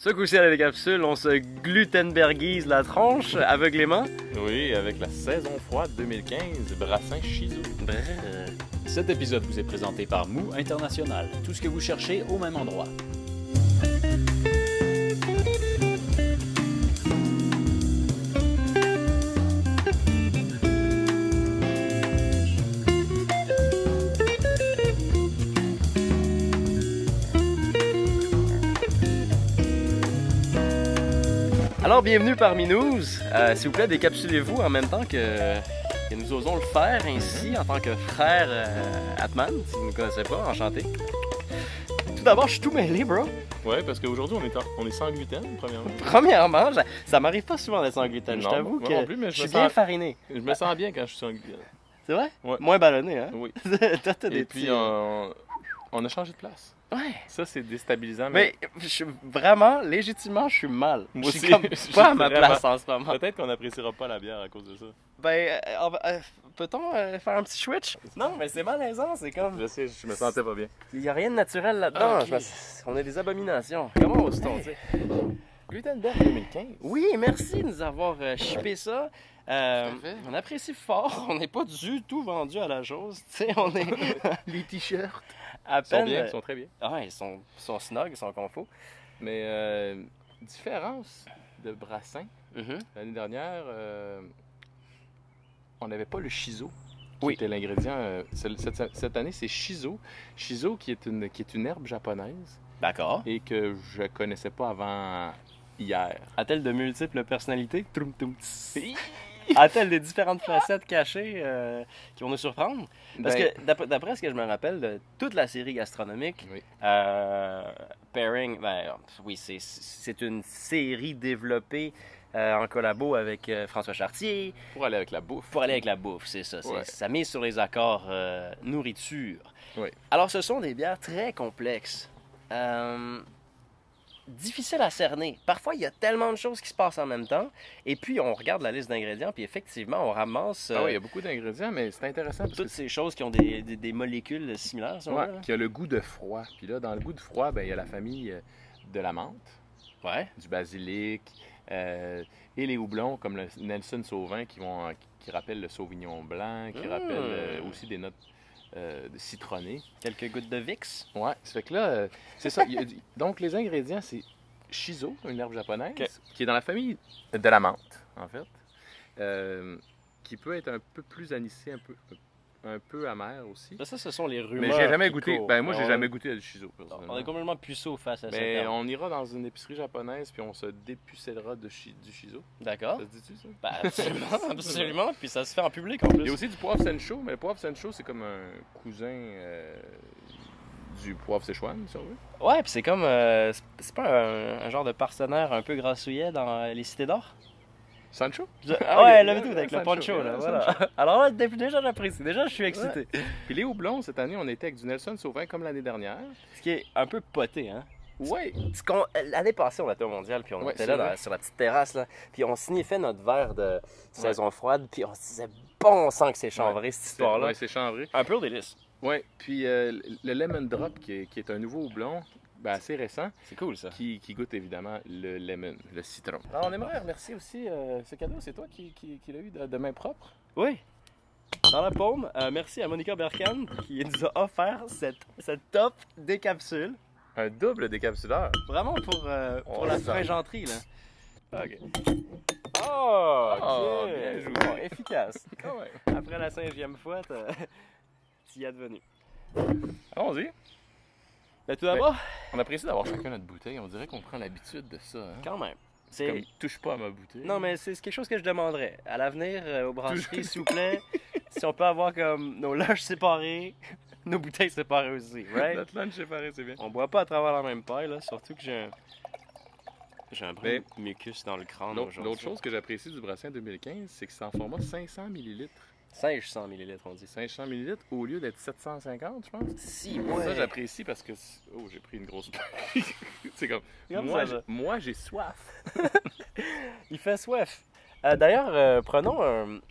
Ce coup-ci à la capsule, on se glutenbergise la tronche aveuglément. Oui, avec la saison froide 2015, Brassin Shizu. Cet épisode vous est présenté par Mou International. Tout ce que vous cherchez au même endroit. Alors, bienvenue parmi nous. S'il vous plaît, décapsulez-vous en même temps que nous osons le faire ainsi en tant que frère Atman, si vous ne me connaissez pas, enchanté. Tout d'abord, je suis tout mêlé, bro. Ouais, parce qu'aujourd'hui, on est sans gluten, premièrement. Premièrement, ça m'arrive pas souvent d'être sans gluten. Je Non, t'avoue moi que non plus, mais je suis bien fariné. Je me sens bien quand je suis sans gluten. C'est vrai? Ouais. Moins ballonné, hein? Oui. Toi, t'as des Et puis, petits... on a changé de place. Ouais. Ça, c'est déstabilisant. Mais vraiment, légitimement, je suis mal. Moi je suis aussi, comme je suis pas à ma vraiment- place en ce moment. Peut-être qu'on n'appréciera pas la bière à cause de ça. Ben, peut-on faire un petit switch? Non, mais c'est malaisant, c'est comme... Je sais, je me sentais pas bien. Il n'y a rien de naturel là-dedans. Ok. On a des abominations. Comment ose-t-on, tu sais? Glutenberg 2015. Oui, merci de nous avoir shippé ça. à fait. On apprécie fort. On n'est pas du tout vendu à la chose. Tu sais, on est Les t-shirts. à Ils sont peine... bien, ils sont très bien. Ah, ils sont snug, ils sont confos. Mais différence de Brassin, Mhm. l'année dernière, on n'avait pas le shiso. Qui Oui. était l'ingrédient. Cette année, c'est shiso. Shiso qui est une herbe japonaise D'accord. et que je connaissais pas avant hier. A-t-elle de multiples personnalités? Troum, toum, tss. A-t-elle des différentes facettes cachées qui vont nous surprendre? Parce Ben, que d'après ce que je me rappelle de toute la série gastronomique, oui. Pairing, ben, oui, c'est une série développée en collabo avec François Chartier Pour aller avec la bouffe. pour aller avec la bouffe, c'est ça. Ouais. Ça mise sur les accords nourriture. Oui. Alors, ce sont des bières très complexes. Difficiles à cerner. Parfois, il y a tellement de choses qui se passent en même temps. Et puis, on regarde la liste d'ingrédients, puis effectivement, on ramasse Ah oui, il y a beaucoup d'ingrédients, mais c'est intéressant parce toutes que ces choses qui ont des molécules similaires. Si on ouais, veut, là. qui a le goût de froid. Puis là, dans le goût de froid, ben, il y a la famille de la menthe, Ouais. du basilic et les houblons comme le Nelson Sauvin qui rappellent le Sauvignon blanc, qui rappellent aussi des notes de citronnées. Quelques gouttes de Vicks. Ouais, ça fait que là, c'est ça. Donc, les ingrédients, c'est shiso, une herbe japonaise, Ok. qui est dans la famille de la menthe, en fait, qui peut être un peu plus anisé, un peu amer aussi. Ça, ce sont les rumeurs. Mais j'ai jamais qui goûté. courent. Ben, moi, j'ai On- jamais goûté à du shiso, On personnellement. est complètement puceau face à ça. Mais on ira dans une épicerie japonaise puis on se dépucellera du shiso. D'accord. Ça se dit-tu, ça? Ben, absolument, absolument. Puis ça se fait en public en plus. Il y a aussi du poivre sencho, mais le poivre sencho, c'est comme un cousin du poivre Szechuan, si on veut. Ouais, puis c'est comme. C'est pas un genre de partenaire un peu grassouillet dans les cités d'or? Sancho? Ah ouais, Ok, le tout avec le Sancho, poncho, là, ouais, voilà. Alors là, déjà, j'apprécie. Déjà, je suis excité. Puis les houblons, cette année, on était avec du Nelson Sauvin comme l'année dernière. Ce qui est un peu poté, hein. Ouais. L'année passée, on était au mondial, puis on Ouais, était c'est là vrai. sur la petite terrasse, là, puis on sniffait notre verre de saison froide, puis on se disait, bon sang que c'est chanvré, cette histoire-là. Ouais, c'est chanvré. Un pur délice. Ouais. Puis le Lemon Drop, qui est un nouveau houblon, ben, assez récent, C'est cool, ça. qui goûte évidemment le lemon, le citron. Alors, on aimerait remercier aussi ce cadeau. C'est toi qui l'as eu de main propre? Oui. Dans la paume, merci à Monica Berkan qui nous a offert cette top décapsule. Un double décapsuleur. Vraiment pour Oh, la ça. fringenterie, là. OK. Oh, Oh, bien joué. Bon, efficace. Ah ouais. Après la 5e fois, t'y es advenu. Allons-y. Mais tout d'abord, On apprécie d'avoir chacun notre bouteille. On dirait qu'on prend l'habitude de ça. Hein? quand même. C'est comme, touche pas à ma bouteille. Non, mais c'est quelque chose que je demanderais. À l'avenir, aux brasseries, s'il vous plaît, si on peut avoir comme nos loges séparées, nos bouteilles séparées aussi, right? Notre lunch séparé, c'est bien. On boit pas à travers la même paille, là, surtout que j'ai un Mais- brin de mucus dans le crâne L'autre aujourd'hui. chose que j'apprécie du Brassin 2015, c'est que c'est en format 500 ml. 500 ml, on dit. 500 ml au lieu d'être 750, je pense. Si, Ça, j'apprécie parce que... Oh, j'ai pris une grosse... c'est comme... Comme Moi, ça, moi, j'ai soif. Il fait soif. D'ailleurs, prenons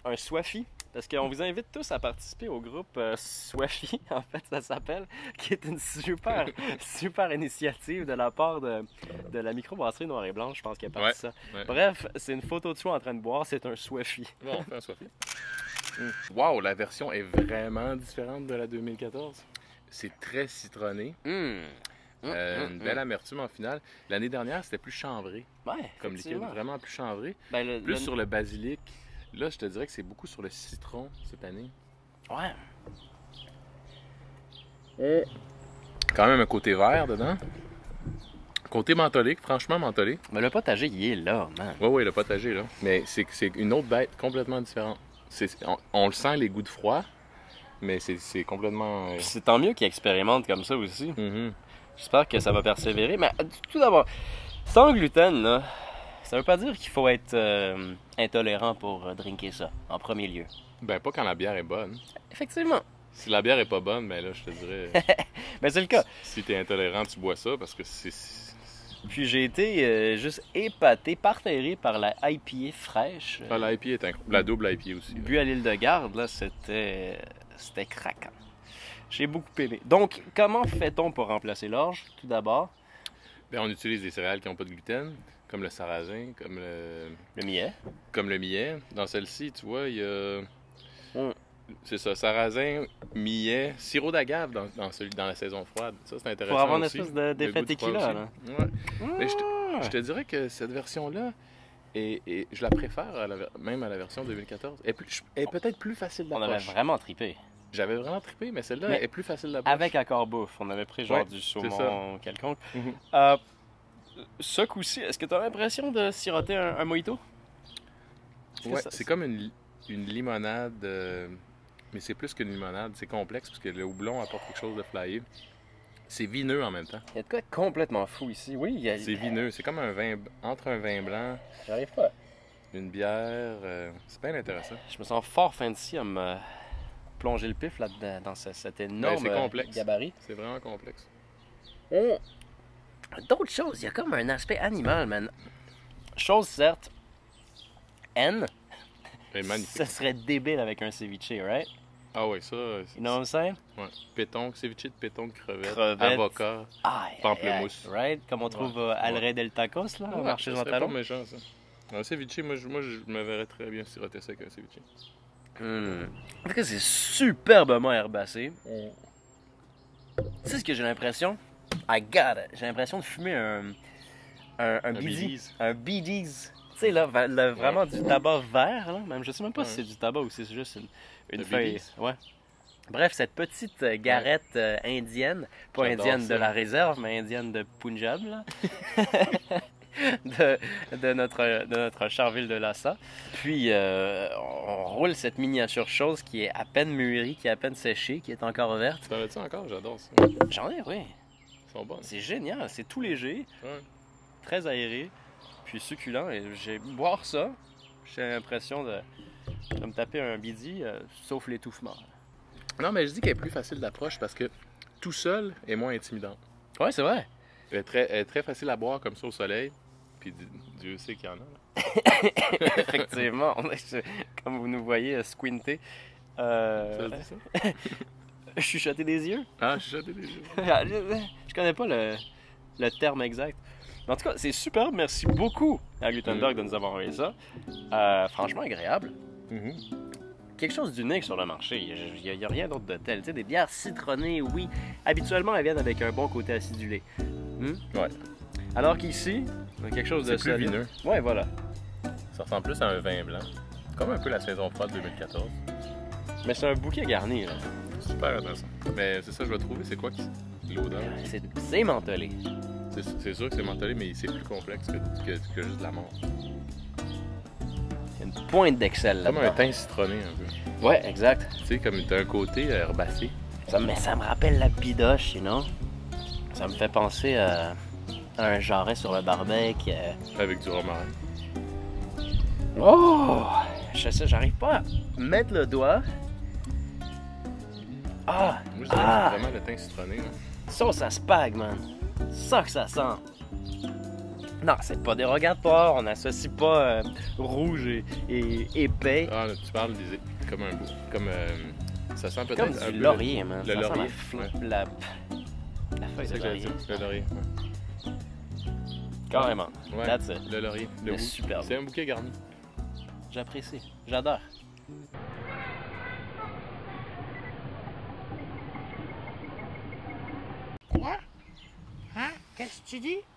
un Swafi parce qu'on vous invite tous à participer au groupe Swafy, en fait, ça s'appelle, qui est une super, super initiative de la part de la microbrasserie Noir et Blanche, je pense qu'elle a parti ça. Ouais. Bref, c'est une photo de soi en train de boire, c'est un Swafy. Bon, on fait un Swafy. Wow, la version est vraiment différente de la 2014. C'est très citronné. Une belle amertume en finale. L'année dernière, c'était plus chanvré Ouais, comme liquide, effectivement. vraiment plus chanvré. Ben, Plus sur le basilic. Là, je te dirais que c'est beaucoup sur le citron cette année. Ouais. Quand même un côté vert dedans. Côté mentholé, franchement mentholé. Mais le potager, il est là, man. Oui, le potager, là. Mais c'est une autre bête complètement différente. On le sent, les goûts de froid, mais c'est complètement... Puis c'est tant mieux qu'ils expérimentent comme ça aussi. Mhm. J'espère que ça va persévérer. Mais tout d'abord, sans gluten, là, ça veut pas dire qu'il faut être intolérant pour drinker ça, en premier lieu. Ben, pas quand la bière est bonne. Effectivement. Si la bière est pas bonne, ben là, je te dirais... Mais c'est le cas. Si t'es intolérant, tu bois ça, parce que c'est... Puis j'ai été juste épaté, parterré par la IPA fraîche. Ah, la IPA est incroyable. La double IPA aussi. Bu à l'île de Garde, là, c'était craquant. J'ai beaucoup aimé. Donc, comment fait-on pour remplacer l'orge, tout d'abord? Ben, on utilise des céréales qui n'ont pas de gluten, comme le sarrasin, comme Le millet. comme le millet. Dans celle-ci, tu vois, il y a... Mm. C'est ça, sarrasin, millet, sirop d'agave dans la saison froide. Ça, c'est intéressant Pour avoir une aussi. espèce Le d'effet goût de froid tequila, aussi. là. Ouais. Mais je te dirais que cette version-là, et je la préfère même à la version 2014. Elle est peut-être plus facile On avait d'approche. vraiment trippé. J'avais vraiment trippé, mais celle-là Mais est plus facile d'approche. Avec accord bouffe. On avait pris genre Ouais, du c'est saumon quelconque. Mhm. Ce coup-ci, est-ce que tu as l'impression de siroter un mojito? Est-ce que Ouais, ça- c'est comme une limonade, mais c'est plus qu'une limonade. C'est complexe parce que le houblon apporte quelque chose de flyé. C'est vineux en même temps. Il y a de quoi complètement fou ici. Oui, il y a... C'est vineux. C'est comme un vin, entre un vin blanc, J'arrive pas. une bière. C'est bien intéressant. Je me sens fort fancy à me plonger le pif là-dedans, dans cet énorme c'est complexe. gabarit. C'est vraiment complexe. D'autres choses, il y a comme un aspect animal, man. Chose certes, N, C'est magnifique. ça serait débile avec un ceviche, right? Ah ouais, ça. You know what I'm saying? Ouais. Pétonque, ceviche de pétonque, crevettes, Crevettes. avocat. Ah, Pamplemousse. right? Comme on trouve al Rey del Tacos, là, au marché ça Jean serait pas Talon. méchant, ça. Un ceviche, moi, je me verrais très bien siroter ça avec un ceviche. En tout cas, c'est superbement herbacé. Tu sais ce que j'ai l'impression? I got it. J'ai l'impression de fumer un BD. BD's. Un BD's. Tu sais, là, vraiment du tabac vert, là. Même, je sais même pas Ouais. si c'est du tabac ou si c'est juste une Le feuille. BD's. Ouais. Bref, cette petite garette indienne, pas J'adore indienne ça. de la réserve, mais indienne de Punjab, là. de notre chère ville de Lhasa. Puis, on roule cette miniature chose qui est à peine mûrie, qui est à peine séchée, qui est encore verte. T'en as-tu encore? J'adore ça. J'en ai, oui. Ils sont bonnes. C'est génial. C'est tout léger, Ouais. très aéré, puis succulent. Et j'ai boire ça, j'ai l'impression de me taper un bidi, sauf l'étouffement. Non, mais je dis qu'elle est plus facile d'approche parce que tout seul est moins intimidant. Ouais, c'est vrai. Elle est très facile à boire comme ça au soleil. Puis Dieu sait qu'il y en a. Là. Effectivement. Comme vous nous voyez, squinter. Ça se dit ça? Chuchoter des yeux. Ah, je suis jeté des yeux. Je connais pas le terme exact. Mais en tout cas, c'est superbe. Merci beaucoup à Gutenberg de nous avoir envoyé ça. Franchement agréable. Quelque chose d'unique sur le marché. Il n'y a rien d'autre de tel. Tu sais, des bières citronnées, oui. Habituellement, elles viennent avec un bon côté acidulé. Ouais. Alors qu'ici, on a quelque chose de C'est plus vineux. Ouais, voilà. Ça ressemble plus à un vin blanc. Comme un peu la saison froide 2014. Mais c'est un bouquet garni, là. Super intéressant. Mais c'est ça, je vais trouver. C'est quoi l'odeur? C'est mentholé. C'est sûr que c'est mentholé, mais c'est plus complexe que juste de la menthe. Il y a une pointe d'Excel Comme un là-dedans. teint citronné un peu. Ouais, exact. Tu sais, comme t'as un côté herbacé. Mais ça me rappelle la bidoche, you know? Ça me fait penser à un jarret sur le barbecue. Avec du romarin. Oh! Je sais, j'arrive pas à mettre le doigt. Ah! Moi, je dirais que c'est vraiment le teint citronné. Là. Sauce à spag, man. Ça que ça sent. Non, c'est pas dérogatoire. On n'associe pas rouge et épais. Ah, tu parles Comme un bout. Comme. Ça sent peut-être comme un du peu laurier, man. le Ça sent laurier. la feuille C'est ça de que j'allais laurier. dire. Le laurier. Ouais. Carrément. Ouais, That's it. le laurier. Le Mais bout. superbe. C'est un bouquet garni. J'apprécie. J'adore. Quoi? Hein? Qu'est-ce que tu dis?